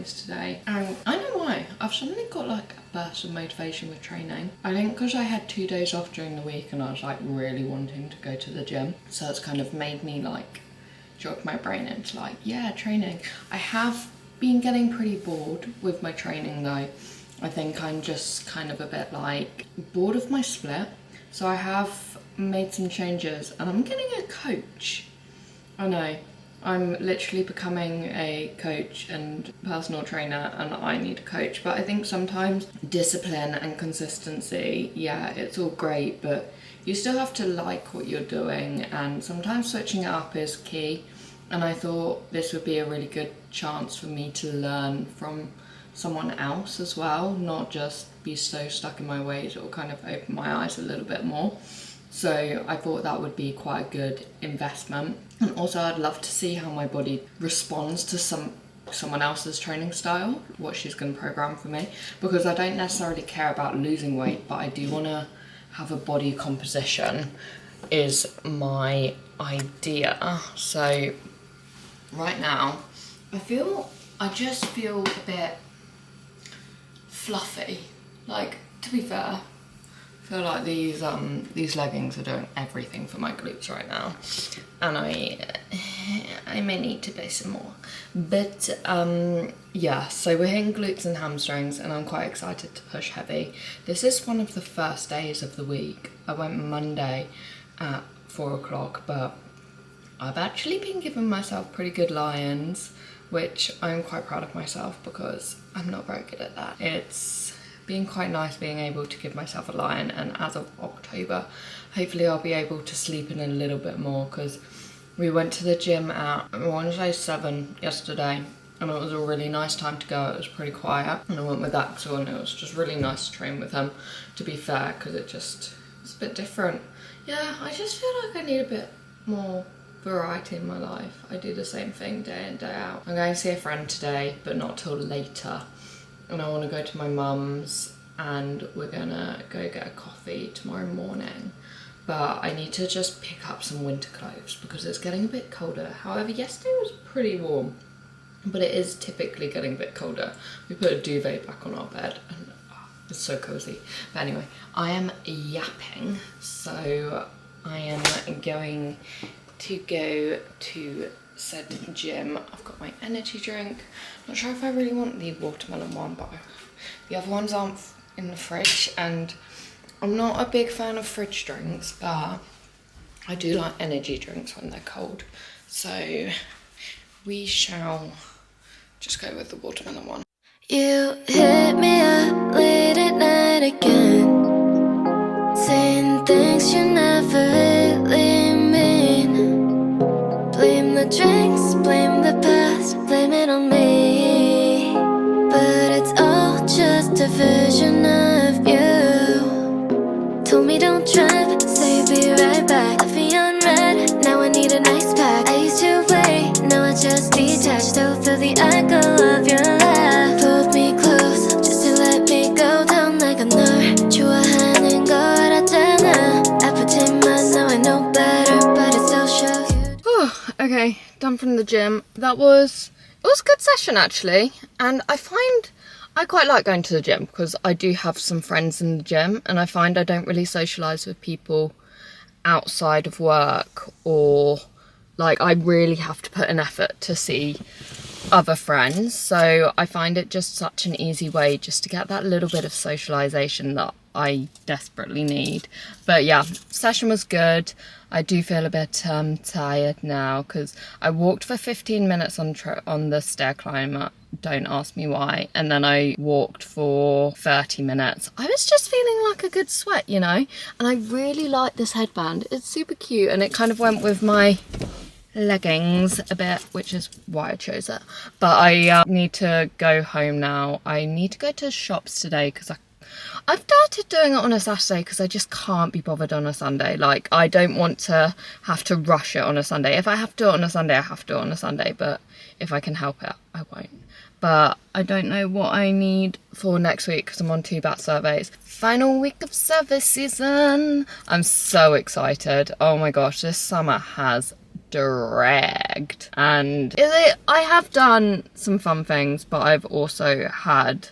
exercise today, and I know why. I've suddenly got like a burst of motivation with training. I think because I had 2 days off during the week and I was like really wanting to go to the gym, so it's kind of made me like jog my brain into like, yeah, training. I have been getting pretty bored with my training though. I think I'm just kind of a bit like bored of my split, so I have made some changes and I'm getting a coach. I know, I'm literally becoming a coach and personal trainer, and I need a coach. But I think sometimes discipline and consistency, yeah, it's all great, but you still have to like what you're doing, and sometimes switching it up is key. And I thought this would be a really good chance for me to learn from someone else as well, not just be so stuck in my ways, or kind of open my eyes a little bit more. So I thought that would be quite a good investment. And also I'd love to see how my body responds to someone else's training style, what she's going to program for me, because I don't necessarily care about losing weight, but I do want to have a body composition is my idea. So right now I just feel a bit fluffy. Like, to be fair, I feel like these leggings are doing everything for my glutes right now, and I may need to buy some more. But yeah, so we're hitting glutes and hamstrings, and I'm quite excited to push heavy. This is one of the first days of the week. I went Monday at 4 o'clock, but I've actually been giving myself pretty good lie-ins, which I'm quite proud of myself because I'm not very good at that. It's been quite nice being able to give myself a lie-in, and as of October, hopefully I'll be able to sleep in a little bit more, because we went to the gym at, I want to say 7 yesterday, and it was a really nice time to go. It was pretty quiet, and I went with Axel, and it was just really nice to train with him, to be fair, because it's a bit different. Yeah, I just feel like I need a bit more variety in my life. I do the same thing day in, day out. I'm going to see a friend today, but not till later. And I want to go to my mum's, and we're gonna go get a coffee tomorrow morning. But I need to just pick up some winter clothes because it's getting a bit colder. However, yesterday was pretty warm, but it is typically getting a bit colder. We put a duvet back on our bed, and it's so cozy. But anyway, I am yapping, so I am going to go to said gym. I've got my energy drink. Not sure if I really want the watermelon one, but the other ones aren't in the fridge, and I'm not a big fan of fridge drinks, but I do like energy drinks when they're cold. So we shall just go with the watermelon one. You hit me up late at night again, saying things you never really mean. Blame the drinks, blame the past, blame it on me. But it's all just a version of you. Told me don't trip, say be right back. Left me on red, now I need a nice pack. I used to wait, now I just detach. Still feel the echo of your laugh. Pulled me close, just to let me go down like a nerve. 좋아하는 걸 알았잖아. 아프지만 now I know better, but it still shows you. Okay, done from the gym. It was a good session actually, and I quite like going to the gym because I do have some friends in the gym, and I find I don't really socialise with people outside of work, or like I really have to put an effort to see other friends. So I find it just such an easy way just to get that little bit of socialisation that I desperately need. But yeah, session was good. I do feel a bit tired now because I walked for 15 minutes on the stair climber. Don't ask me why. And then I walked for 30 minutes. I was just feeling like a good sweat, you know? And I really like this headband. It's super cute, and it kind of went with my leggings a bit, which is why I chose it. But I need to go home now. I need to go to shops today because I've started doing it on a Saturday because I just can't be bothered on a Sunday. Like, I don't want to have to rush it on a Sunday. If I have to do it on a Sunday, I have to do it on a Sunday. But if I can help it, I won't. But I don't know what I need for next week because I'm on 2 bat surveys. Final week of service season. I'm so excited. Oh my gosh, this summer has dragged. And I have done some fun things, but I've also had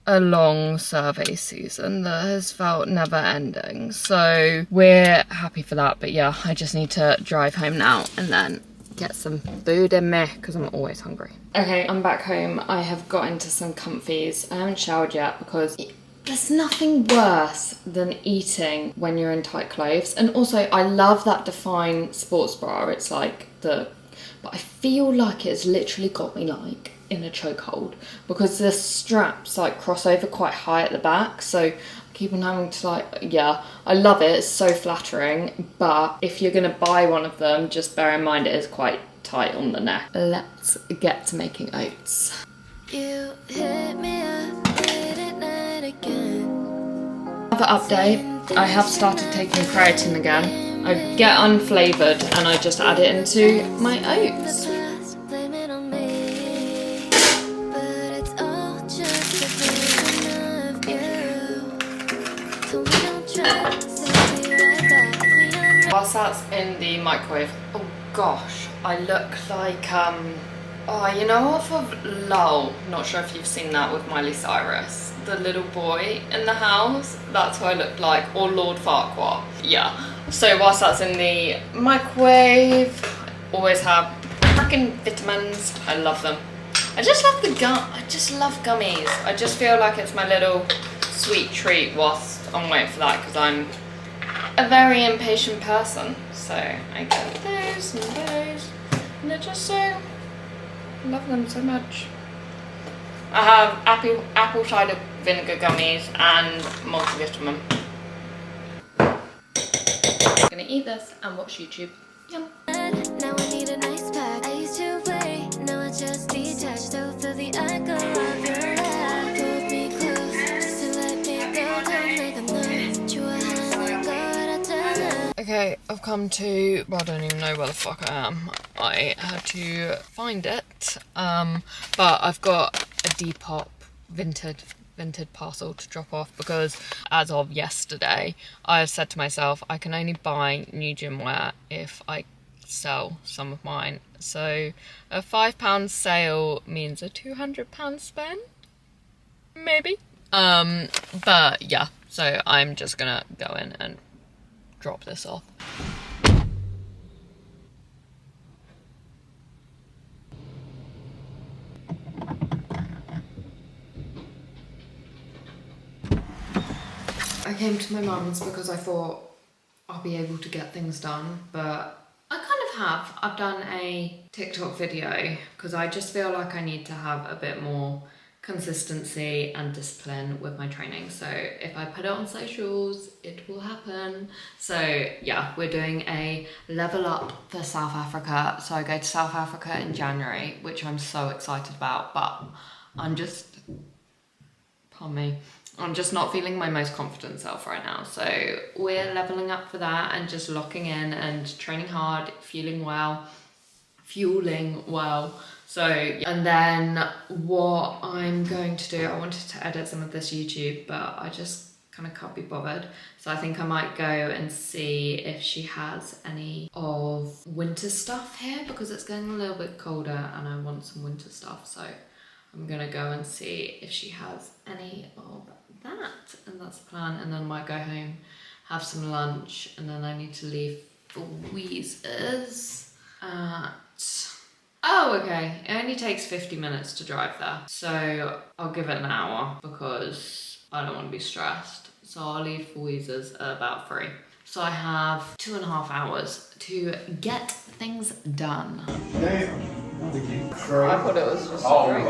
a long survey season that has felt never ending, so we're happy for that. But yeah, I just need to drive home now and then get some food in me because I'm always hungry. Okay, I'm back home. I have got into some comfies. I haven't showered yet because there's nothing worse than eating when you're in tight clothes. And also I love that Define sports bra. It's like but I feel like it's literally got me like in a chokehold because the straps like cross over quite high at the back, so I keep on having to like, yeah, I love it, it's so flattering, but if you're gonna buy one of them, just bear in mind it is quite tight on the neck. Let's get to making oats. You hit me up late at night again. Another update, I have started taking creatine again. I get unflavoured and I just add it into my oats. Whilst that's in the microwave, oh gosh, I look like, oh, you know off of Lull, not sure if you've seen that with Miley Cyrus, the little boy in the house, that's what I look like, or Lord Farquaad, yeah. So whilst that's in the microwave, always have freaking vitamins, I love them. I just love I just love gummies. I just feel like it's my little sweet treat whilst I'm waiting for that, because I'm a very impatient person, so I get those and those, and they're just so, I love them so much. I have apple cider vinegar gummies and multivitamin. I'm gonna eat this and watch YouTube. Yum. Now I need a nice pack. I used to play, now I just detach. Still feel the echo of your laugh. Hold me close, just to let me go. Don't make a move. You a hand and go out of. Okay, I've come to, well, I don't even know where the fuck I am. I had to find it, but I've got a Depop vintage parcel to drop off because as of yesterday, I've said to myself, I can only buy new gym wear if I sell some of mine. So a £5 sale means a £200 spend, maybe. But yeah, so I'm just gonna go in and drop this off. I came to my mum's because I thought I'll be able to get things done, but I kind of have. I've done a TikTok video because I just feel like I need to have a bit more consistency and discipline with my training. So if I put it on socials, it will happen. So yeah, we're doing a level up for South Africa. So I go to South Africa in January, which I'm so excited about, but I'm just, pardon me, I'm just not feeling my most confident self right now. So we're leveling up for that and just locking in and training hard, fueling well. So, and then what I'm going to do, I wanted to edit some of this YouTube, but I just kind of can't be bothered. So I think I might go and see if she has any of winter stuff here because it's getting a little bit colder and I want some winter stuff. So I'm gonna go and see if she has any of that, and that's the plan. And then I might go home, have some lunch, and then I need to leave for Weezers at, oh okay, it only takes 50 minutes to drive there, so I'll give it an hour because I don't want to be stressed. So I'll leave for Weezers at about 3. So I have 2.5 hours to get things done. I thought it was just a drink.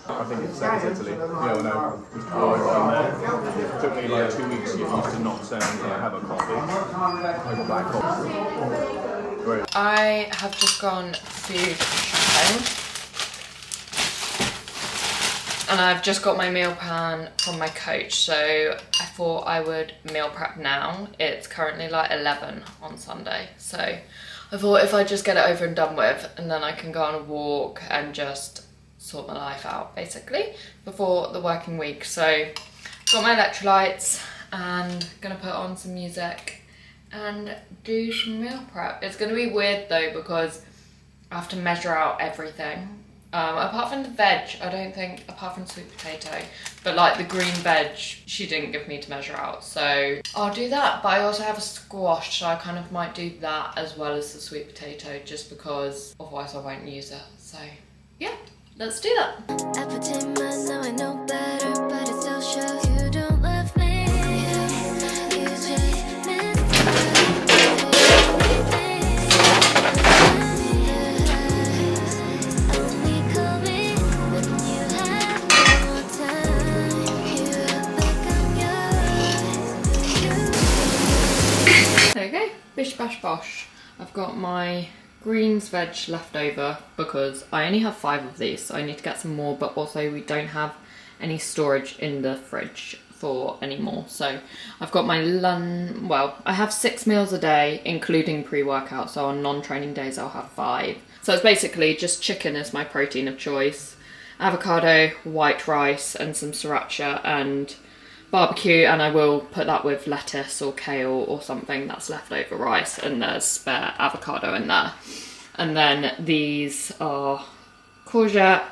I think it's Italy. Yeah, well, no. It took me like 2 weeks to get used to not saying can I have a coffee. Like a black coffee. Great. I have just gone food shopping. And I've just got my meal plan from my coach, so I thought I would meal prep now. It's currently like 11 on Sunday, so I thought if I just get it over and done with, and then I can go on a walk and just sort my life out, basically, before the working week. So got my electrolytes and gonna put on some music and do some meal prep. It's going to be weird though because I have to measure out everything. Apart from the veg, I don't think, apart from sweet potato, but like the green veg, she didn't give me to measure out. So I'll do that, but I also have a squash, so I kind of might do that as well as the sweet potato just because otherwise I won't use it. So yeah, let's do that. I pretend I know I know better, but it still shows you don't love me. You just meant only call me when you have more time. You act like I'm yours. Okay, bish bash bosh. I've got my greens veg left over because I only have 5 of these, so I need to get some more, but also we don't have any storage in the fridge for any more. So I've got my well, I have 6 meals a day including pre-workout, so on non-training days I'll have 5. So it's basically just chicken as my protein of choice, avocado, white rice and some sriracha and barbecue, and I will put that with lettuce or kale or something that's leftover rice, and there's spare avocado in there. And then these are courgette,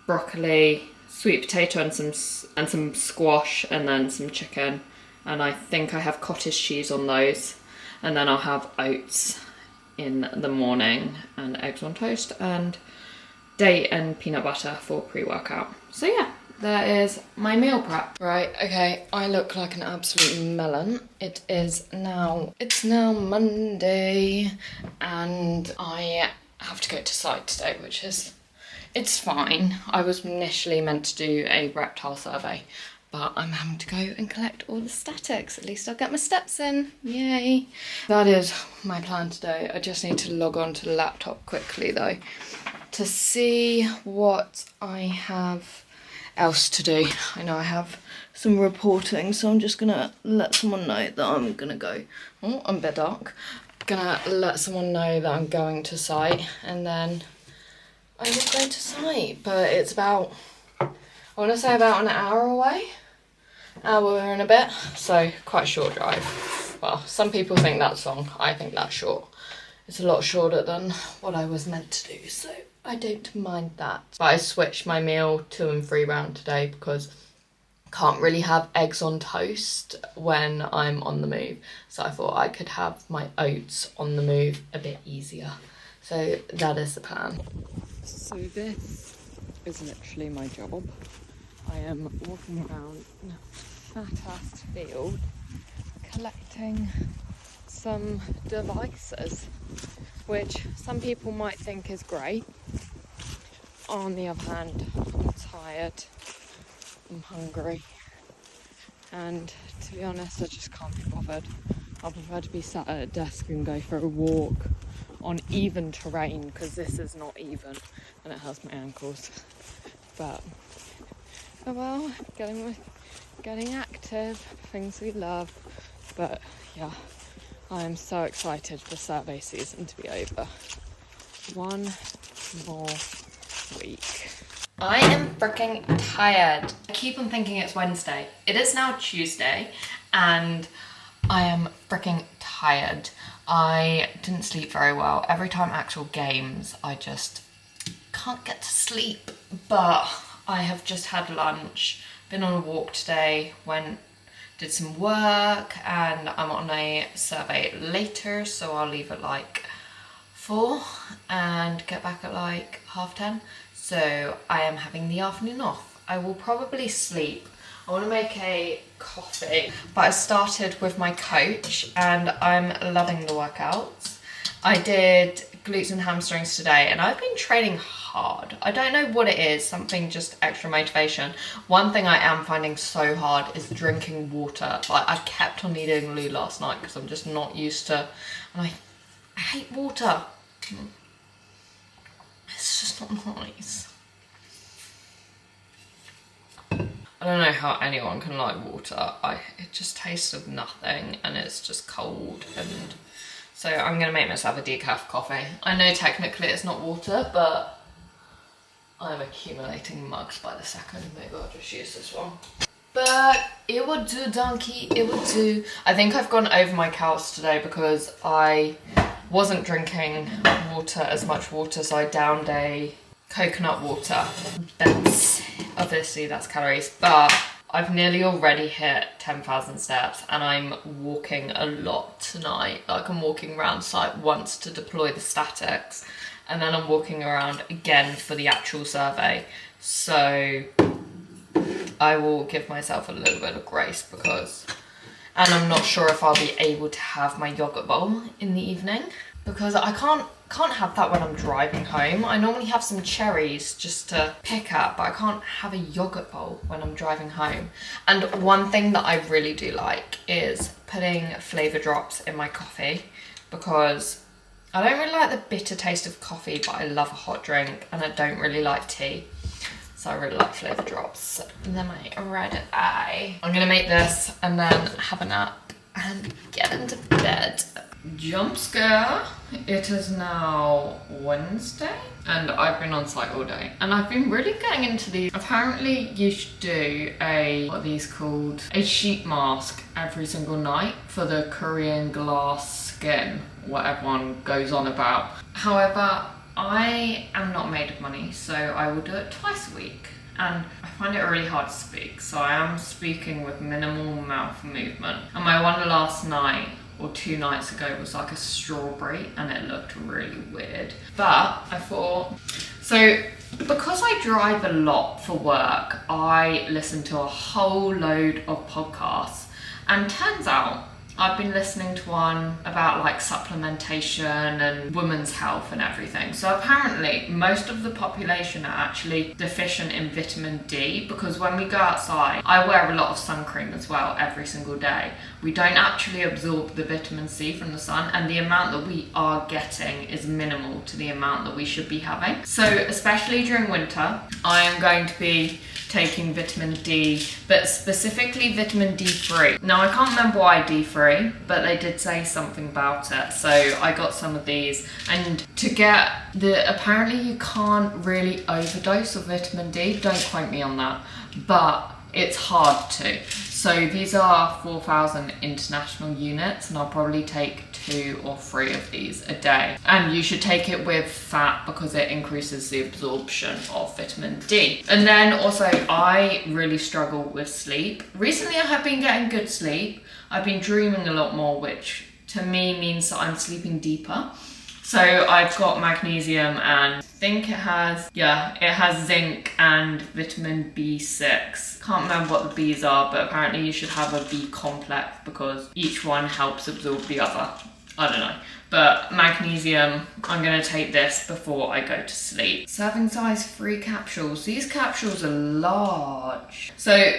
broccoli, sweet potato and some squash, and then some chicken, and I think I have cottage cheese on those. And then I'll have oats in the morning and eggs on toast and date and peanut butter for pre-workout. So yeah, that is my meal prep. Right, okay, I look like an absolute melon. It's now Monday and I have to go to site today, which is, it's fine. I was initially meant to do a reptile survey, but I'm having to go and collect all the statics. At least I'll get my steps in, yay. That is my plan today. I just need to log on to the laptop quickly though, to see what I have else to do. I know I have some reporting, so I'm just gonna let someone know that I'm gonna go. Oh, I'm a bit dark. Gonna let someone know that I'm going to site, and then I will go to site. But it's about, I want to say about an hour away, hour and a bit, so quite a short drive. Well, some people think that's long, I think that's short. It's a lot shorter than what I was meant to do, so I don't mind that. But I switched my meal 2 and 3 round today because I can't really have eggs on toast when I'm on the move. So I thought I could have my oats on the move a bit easier. So that is the plan. So this is literally my job. I am walking around in a fat-ass field collecting some devices, which some people might think is great. On the other hand, I'm tired, I'm hungry, and to be honest, I just can't be bothered. I prefer to be sat at a desk and go for a walk on even terrain, because this is not even and it hurts my ankles. But oh well, getting active, things we love. But yeah, I am so excited for survey season to be over. One more week. I am freaking tired. I keep on thinking it's Wednesday. It is now Tuesday and I am freaking tired. I didn't sleep very well. Every time actual games, I just can't get to sleep. But I have just had lunch, been on a walk today, did some work, and I'm on a survey later, so I'll leave at like 4 and get back at like 10:30. So I am having the afternoon off. I will probably sleep. I want to make a coffee, but I started with my coach and I'm loving the workouts. I did glutes and hamstrings today and I've been training hard. I don't know what it is, something just extra motivation. One thing I am finding so hard is drinking water. Like I kept on needing a loo last night because I'm just not used to, and I hate water. It's just not nice. I don't know how anyone can like water. It just tastes of nothing and it's just cold, and so I'm gonna make myself a decaf coffee. I know technically it's not water, but I'm accumulating mugs by the second. Maybe I'll just use this one. But it would do, donkey, it would do. I think I've gone over my calories today because I wasn't drinking as much water, so I downed a coconut water. Obviously that's calories, but I've nearly already hit 10,000 steps and I'm walking a lot tonight. Like I'm walking around site once to deploy the statics and then I'm walking around again for the actual survey. So I will give myself a little bit of grace and I'm not sure if I'll be able to have my yogurt bowl in the evening because I can't have that when I'm driving home. I normally have some cherries just to pick at, but I can't have a yogurt bowl when I'm driving home. And one thing that I really do like is putting flavour drops in my coffee because I don't really like the bitter taste of coffee, but I love a hot drink and I don't really like tea. So I really like flavour drops. And then my red eye. I'm gonna make this and then have a nap and get into bed. Jump scare. It is now Wednesday and I've been on site all day and I've been really getting into these. Apparently you should do what are these called? A sheet mask every single night for the Korean glass skin, what everyone goes on about. However, I am not made of money, so I will do it twice a week. And I find it really hard to speak, so I am speaking with minimal mouth movement. And my one last night, or 2 nights ago, was like a strawberry, and it looked really weird. But I thought, so because I drive a lot for work, I listen to a whole load of podcasts, and turns out I've been listening to one about like supplementation and women's health and everything. So apparently most of the population are actually deficient in vitamin D because when we go outside, I wear a lot of sun cream as well every single day. We don't actually absorb the vitamin C from the sun and the amount that we are getting is minimal to the amount that we should be having. So especially during winter, I am going to be taking vitamin D, but specifically vitamin D3. Now I can't remember why D3, but they did say something about it. So I got some of these and apparently you can't really overdose of vitamin D, don't quote me on that, but it's hard to. So these are 4,000 international units and I'll probably take 2 or 3 of these a day. And you should take it with fat because it increases the absorption of vitamin D. And then also I really struggle with sleep. Recently I have been getting good sleep. I've been dreaming a lot more, which to me means that I'm sleeping deeper. So I've got magnesium and I think it has zinc and vitamin B6. Can't remember what the B's are, but apparently you should have a B complex because each one helps absorb the other. I don't know. But magnesium, I'm gonna take this before I go to sleep. Serving size 3 capsules. These capsules are large. So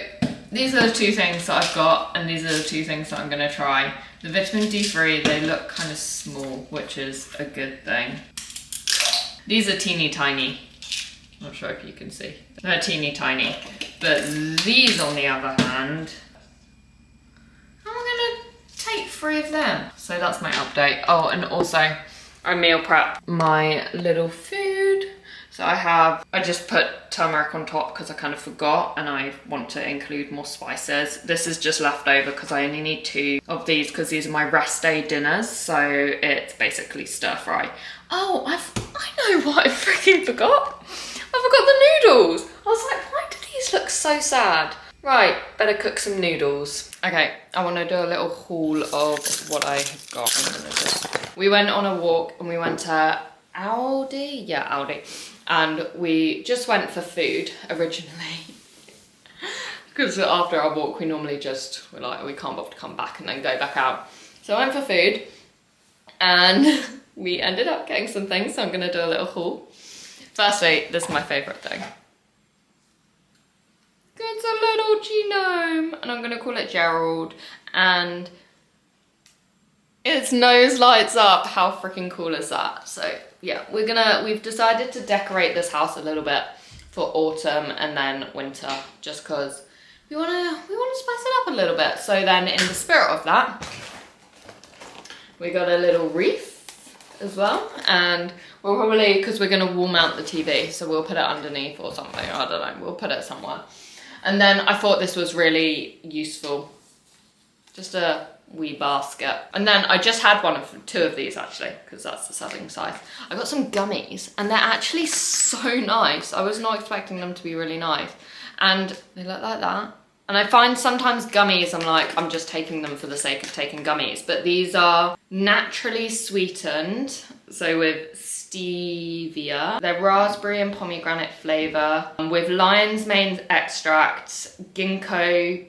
these are the 2 things that I've got and these are the 2 things that I'm gonna try. The vitamin D3, they look kind of small, which is a good thing. These are teeny tiny. Not sure if you can see. They're teeny tiny. But these on the other hand, I'm gonna take 3 of them. So that's my update. Oh, and also I meal prep my little food. So I just put turmeric on top because I kind of forgot and I want to include more spices. This is just leftover because I only need 2 of these because these are my rest day dinners. So it's basically stir fry. Oh, I know what I freaking forgot. I forgot the noodles. I was like, why do these look so sad? Right, better cook some noodles. Okay, I want to do a little haul of what I have got. We went on a walk and we went to Aldi. Yeah, Aldi. And we just went for food originally. Because after our walk, we normally we're like, we can't bother to come back and then go back out. So I went for food and we ended up getting some things. So I'm going to do a little haul. Firstly, this is my favourite thing. It's a little genome and I'm going to call it Gerald. And its nose lights up. How freaking cool is that? So yeah, we've decided to decorate this house a little bit for autumn and then winter, just because we want to spice it up a little bit. So then in the spirit of that, we got a little wreath as well, and we'll probably, because we're going to wall mount the TV, so we'll put it underneath or something, I don't know, we'll put it somewhere. And then I thought this was really useful. Just a wee basket. And then I just had two of these actually, because that's the serving size. I got some gummies and they're actually so nice. I was not expecting them to be really nice. And they look like that. And I find sometimes gummies, I'm just taking them for the sake of taking gummies. But these are naturally sweetened, so with stevia. They're raspberry and pomegranate flavour, with lion's mane extract, ginkgo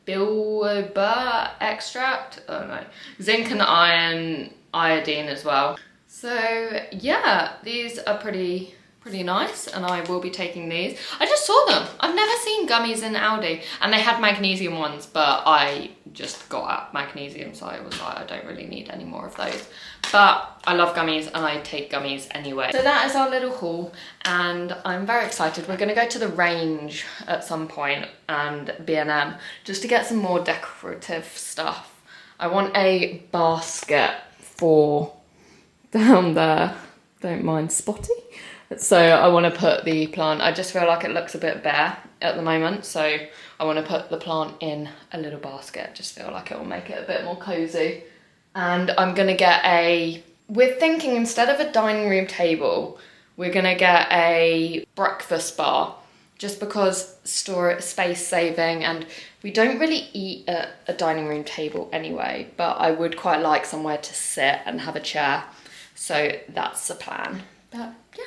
biloba extract, I don't know, zinc and iodine as well. So yeah, these are pretty nice, and I will be taking these. I just saw them. I've never seen gummies in Aldi, and they had magnesium ones, but I just got out magnesium, so I was like, I don't really need any more of those. But I love gummies, and I take gummies anyway. So that is our little haul, and I'm very excited. We're gonna go to the range at some point and B&M just to get some more decorative stuff. I want a basket for down there. Don't mind spotty. So I want to put the plant, I just feel like it looks a bit bare at the moment, so I want to put the plant in a little basket. Just feel like it will make it a bit more cozy. And I'm going to get we're thinking instead of a dining room table, we're going to get a breakfast bar, just because space saving, and we don't really eat at a dining room table anyway, but I would quite like somewhere to sit and have a chair. So that's the plan. But yeah.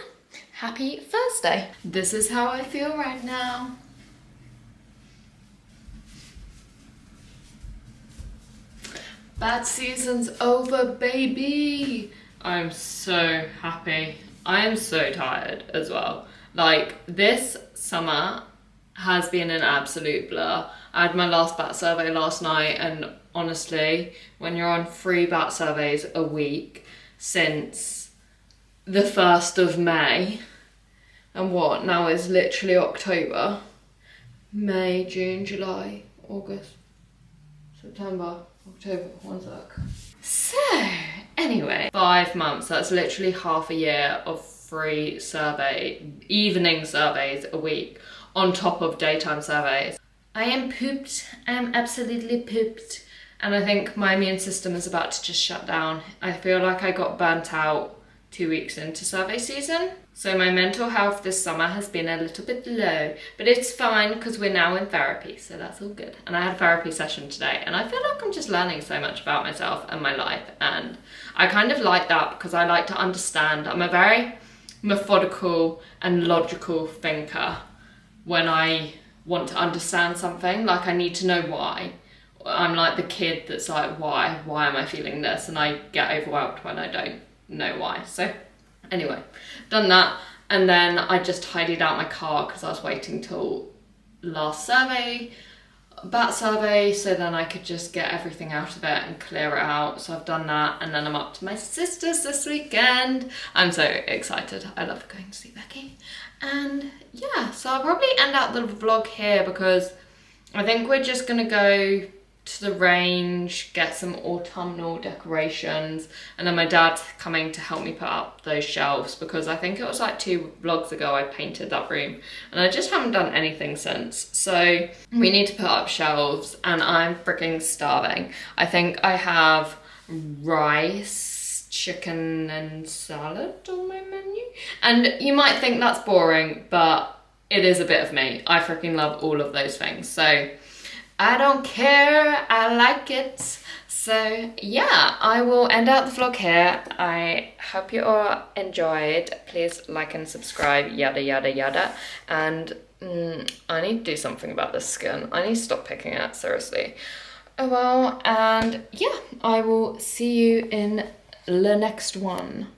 Happy Thursday. This is how I feel right now. Bad season's over, baby. I'm so happy. I am so tired as well. Like, this summer has been an absolute blur. I had my last bat survey last night, and honestly, when you're on 3 bat surveys a week since the 1st of May, and what now is literally October, May, June, July, August, September, October, 1 sec. So anyway, 5 months, that's literally half a year of 3 evening surveys a week on top of daytime surveys. I am pooped. I am absolutely pooped. And I think my immune system is about to just shut down. I feel like I got burnt out 2 weeks into survey season. So my mental health this summer has been a little bit low, but it's fine because we're now in therapy, so that's all good. And I had a therapy session today, and I feel like I'm just learning so much about myself and my life, and I kind of like that because I like to understand. I'm a very methodical and logical thinker when I want to understand something. Like, I need to know why. I'm like the kid that's like, why am I feeling this? And I get overwhelmed when I don't know why. So anyway, done that, and then I just tidied out my car because I was waiting till last bat survey, so then I could just get everything out of it and clear it out. So I've done that, and then I'm up to my sister's this weekend. I'm so excited. I love going to see Becky. And yeah, so I'll probably end out the vlog here because I think we're just gonna go to the range, get some autumnal decorations, and then my dad's coming to help me put up those shelves because I think it was like 2 vlogs ago I painted that room, and I just haven't done anything since. So we need to put up shelves, and I'm freaking starving. I think I have rice, chicken and salad on my menu, and you might think that's boring, but it is a bit of me. I freaking love all of those things, so I don't care, I like it. So yeah, I will end out the vlog here. I hope you all enjoyed. Please like and subscribe, yada yada yada. And I need to do something about this skin. I need to stop picking it, seriously. Oh well, and yeah, I will see you in the next one.